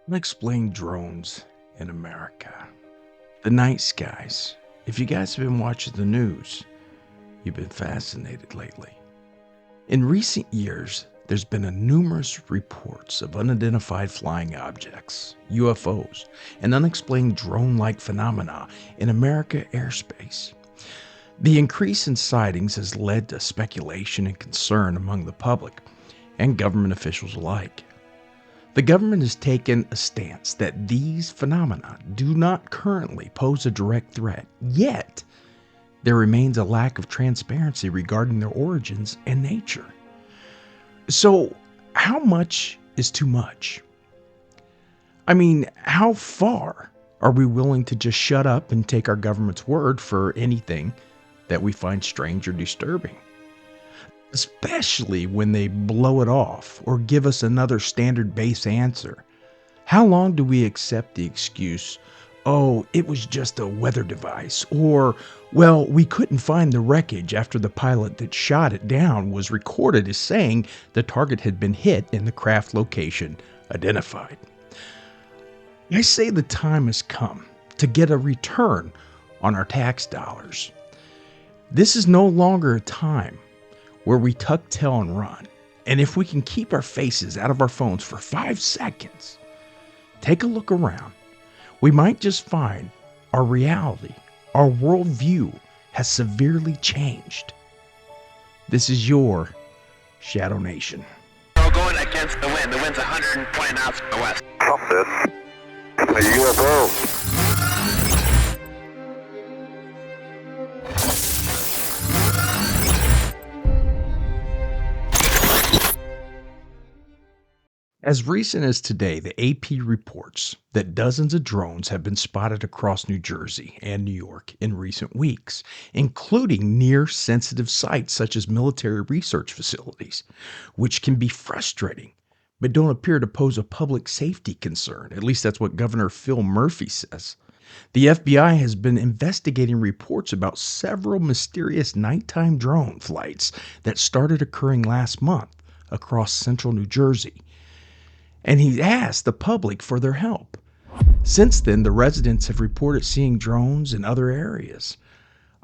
Unexplained drones in America. The night skies. If you guys have been watching the news, you've been fascinated lately. In recent years, there's been numerous reports of unidentified flying objects, UFOs, and unexplained drone-like phenomena in America airspace. The increase in sightings has led to speculation and concern among the public and government officials alike. The government has taken a stance that these phenomena do not currently pose a direct threat, yet there remains a lack of transparency regarding their origins and nature. So, how much is too much? I mean, how far are we willing to just shut up and take our government's word for anything that we find strange or disturbing? Especially when they blow it off or give us another standard base answer. How long do we accept the excuse, oh, it was just a weather device, or, well, we couldn't find the wreckage after the pilot that shot it down was recorded as saying the target had been hit in the craft location identified? I say the time has come to get a return on our tax dollars. This is no longer a time where we tuck tail and run. And if we can keep our faces out of our phones for 5 seconds, take a look around, we might just find our reality, our worldview has severely changed. This is your Shadow Nation. We're going against the wind. The wind's 120 knots from the west. Stop this. A UFO. As recent as today, the AP reports that dozens of drones have been spotted across New Jersey and New York in recent weeks, including near sensitive sites such as military research facilities, which can be frustrating but don't appear to pose a public safety concern. At least that's what Governor Phil Murphy says. The FBI has been investigating reports about several mysterious nighttime drone flights that started occurring last month across central New Jersey, and he asked the public for their help. Since then, the residents have reported seeing drones in other areas.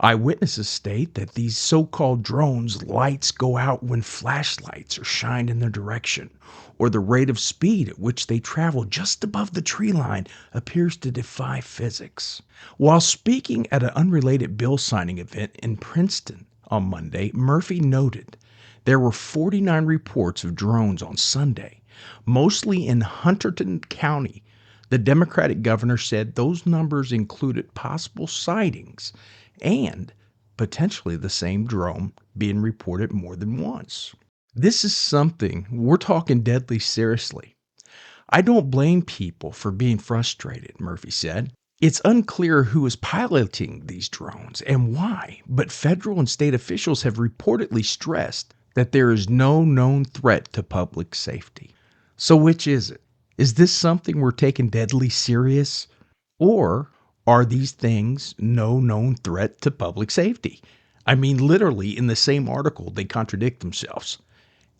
Eyewitnesses state that these so-called drones' lights go out when flashlights are shined in their direction, or the rate of speed at which they travel just above the tree line appears to defy physics. While speaking at an unrelated bill signing event in Princeton on Monday, Murphy noted there were 49 reports of drones on Sunday, mostly in Hunterdon County. The Democratic governor said those numbers included possible sightings and potentially the same drone being reported more than once. This is something we're talking deadly seriously. I don't blame people for being frustrated, Murphy said. It's unclear who is piloting these drones and why, but federal and state officials have reportedly stressed that there is no known threat to public safety. So which is it? Is this something we're taking deadly serious? Or are these things no known threat to public safety? I mean, literally in the same article, they contradict themselves.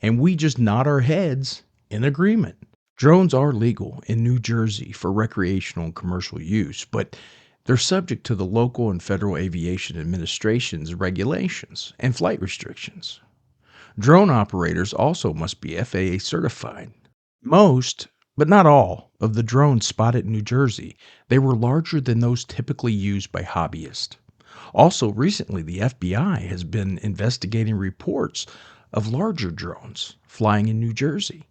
And we just nod our heads in agreement. Drones are legal in New Jersey for recreational and commercial use, but they're subject to the local and federal aviation administration's regulations and flight restrictions. Drone operators also must be FAA certified. Most, but not all, of the drones spotted in New Jersey, they were larger than those typically used by hobbyists. Also, recently, the FBI has been investigating reports of larger drones flying in New Jersey.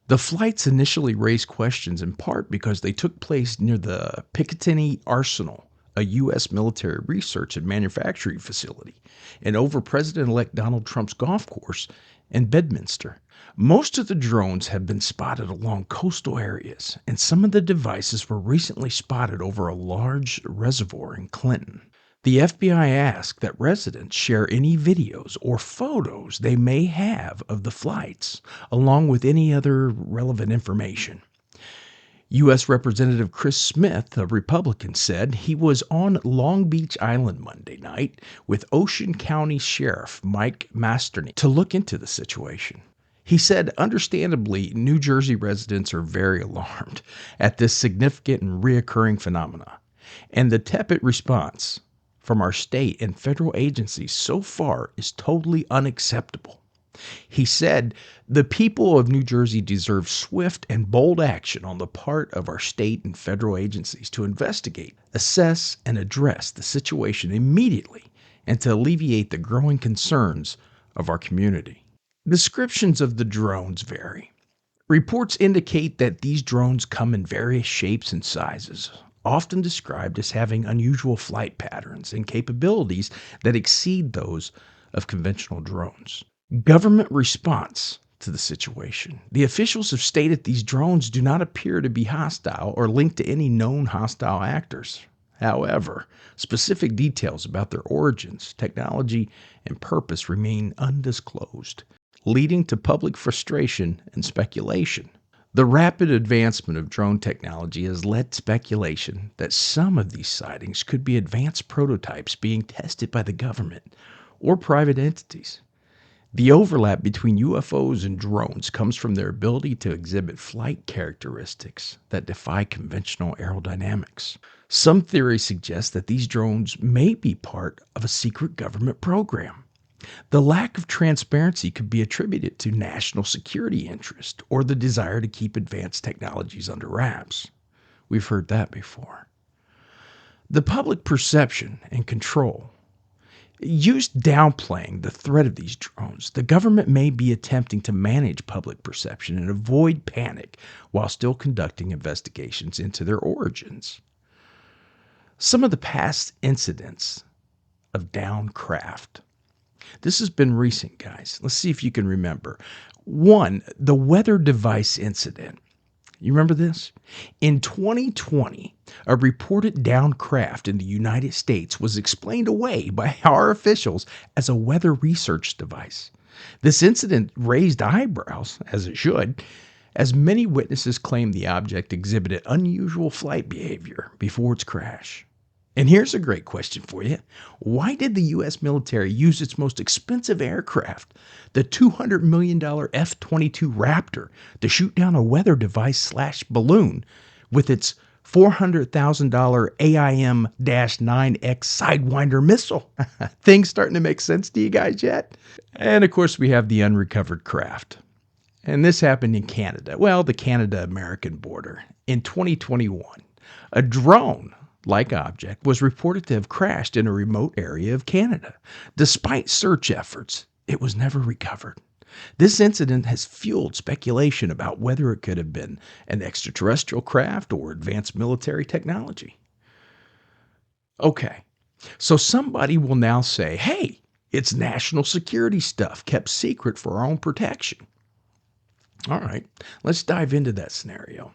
The flights initially raised questions in part because they took place near the Picatinny Arsenal, a U.S. military research and manufacturing facility, and over President-elect Donald Trump's golf course in Bedminster. Most of the drones have been spotted along coastal areas, and some of the devices were recently spotted over a large reservoir in Clinton. The FBI asked that residents share any videos or photos they may have of the flights, along with any other relevant information. U.S. Representative Chris Smith, a Republican, said he was on Long Beach Island Monday night with Ocean County Sheriff Mike Masterney to look into the situation. He said, understandably, New Jersey residents are very alarmed at this significant and reoccurring phenomena, and the tepid response from our state and federal agencies so far is totally unacceptable. He said, the people of New Jersey deserve swift and bold action on the part of our state and federal agencies to investigate, assess, and address the situation immediately and to alleviate the growing concerns of our community. Descriptions of the drones vary. Reports indicate that these drones come in various shapes and sizes, often described as having unusual flight patterns and capabilities that exceed those of conventional drones. Government response to the situation. The officials have stated these drones do not appear to be hostile or linked to any known hostile actors. However, specific details about their origins, technology, and purpose remain undisclosed, leading to public frustration and speculation. The rapid advancement of drone technology has led speculation that some of these sightings could be advanced prototypes being tested by the government or private entities. The overlap between UFOs and drones comes from their ability to exhibit flight characteristics that defy conventional aerodynamics. Some theories suggest that these drones may be part of a secret government program. The lack of transparency could be attributed to national security interest or the desire to keep advanced technologies under wraps. We've heard that before. The public perception and control. Used downplaying the threat of these drones, the government may be attempting to manage public perception and avoid panic while still conducting investigations into their origins. Some of the past incidents of downed craft. This has been recent, guys. Let's see if you can remember. One, the weather device incident. You remember this? In 2020, a reported downed craft in the United States was explained away by our officials as a weather research device. This incident raised eyebrows, as it should, as many witnesses claimed the object exhibited unusual flight behavior before its crash. And here's a great question for you. Why did the U.S. military use its most expensive aircraft, the $200 million F-22 Raptor, to shoot down a weather device/balloon with its $400,000 AIM-9X Sidewinder missile? Things starting to make sense to you guys yet? And of course, we have the unrecovered craft. And this happened in Canada. Well, the Canada-American border. In 2021, a drone-like object was reported to have crashed in a remote area of Canada. Despite search efforts, it was never recovered. This incident has fueled speculation about whether it could have been an extraterrestrial craft or advanced military technology. Okay, so somebody will now say, hey, it's national security stuff kept secret for our own protection. All right, let's dive into that scenario.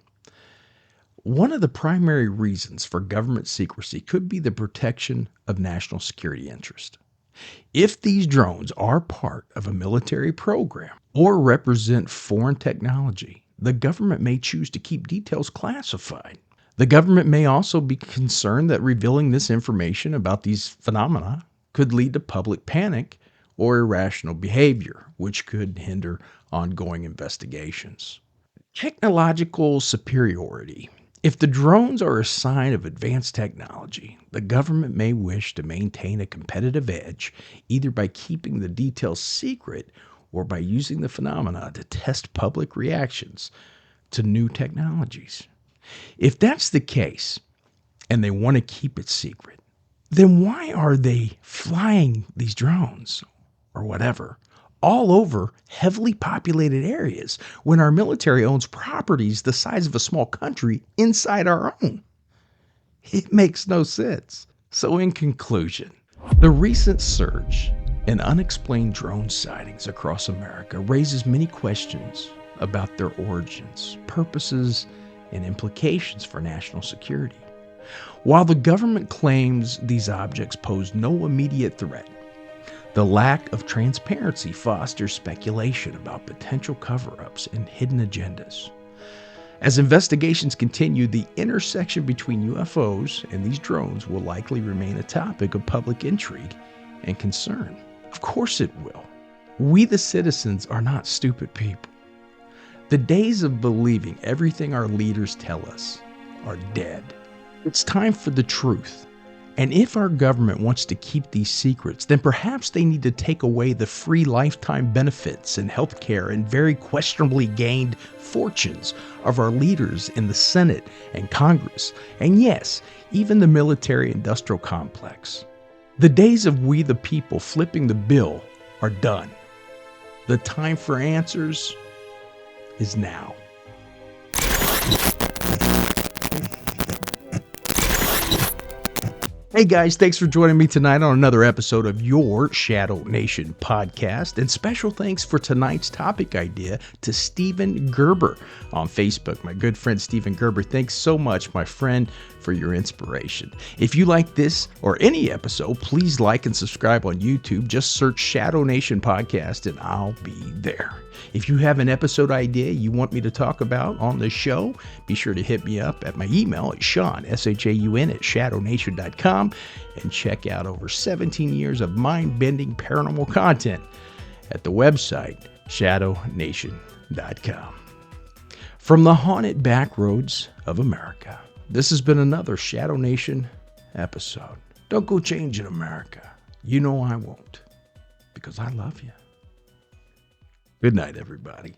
One of the primary reasons for government secrecy could be the protection of national security interest. If these drones are part of a military program or represent foreign technology, the government may choose to keep details classified. The government may also be concerned that revealing this information about these phenomena could lead to public panic or irrational behavior, which could hinder ongoing investigations. Technological superiority. If the drones are a sign of advanced technology, the government may wish to maintain a competitive edge, either by keeping the details secret or by using the phenomena to test public reactions to new technologies. If that's the case, and they want to keep it secret, then why are they flying these drones, or whatever, all over heavily populated areas when our military owns properties the size of a small country inside our own? It makes no sense. So in conclusion, the recent surge in unexplained drone sightings across America raises many questions about their origins, purposes, and implications for national security. While the government claims these objects pose no immediate threat, the lack of transparency fosters speculation about potential cover-ups and hidden agendas. As investigations continue, the intersection between UFOs and these drones will likely remain a topic of public intrigue and concern. Of course it will. We, the citizens, are not stupid people. The days of believing everything our leaders tell us are dead. It's time for the truth. And if our government wants to keep these secrets, then perhaps they need to take away the free lifetime benefits and health care and very questionably gained fortunes of our leaders in the Senate and Congress, and yes, even the military-industrial complex. The days of we the people flipping the bill are done. The time for answers is now. Hey guys, thanks for joining me tonight on another episode of your Shadow Nation podcast. And special thanks for tonight's topic idea to Stephen Gerber on Facebook. My good friend Stephen Gerber, thanks so much, my friend, for your inspiration. If you like this or any episode, please like and subscribe on YouTube. Just search Shadow Nation Podcast and I'll be there. If you have an episode idea you want me to talk about on the show, be sure to hit me up at my email at Sean, S-H-A-U-N, at shadownation.com, and check out over 17 years of mind-bending paranormal content at the website shadownation.com. From the haunted back roads of America, this has been another Shadow Nation episode. Don't go changing America. You know I won't, because I love you. Good night, everybody.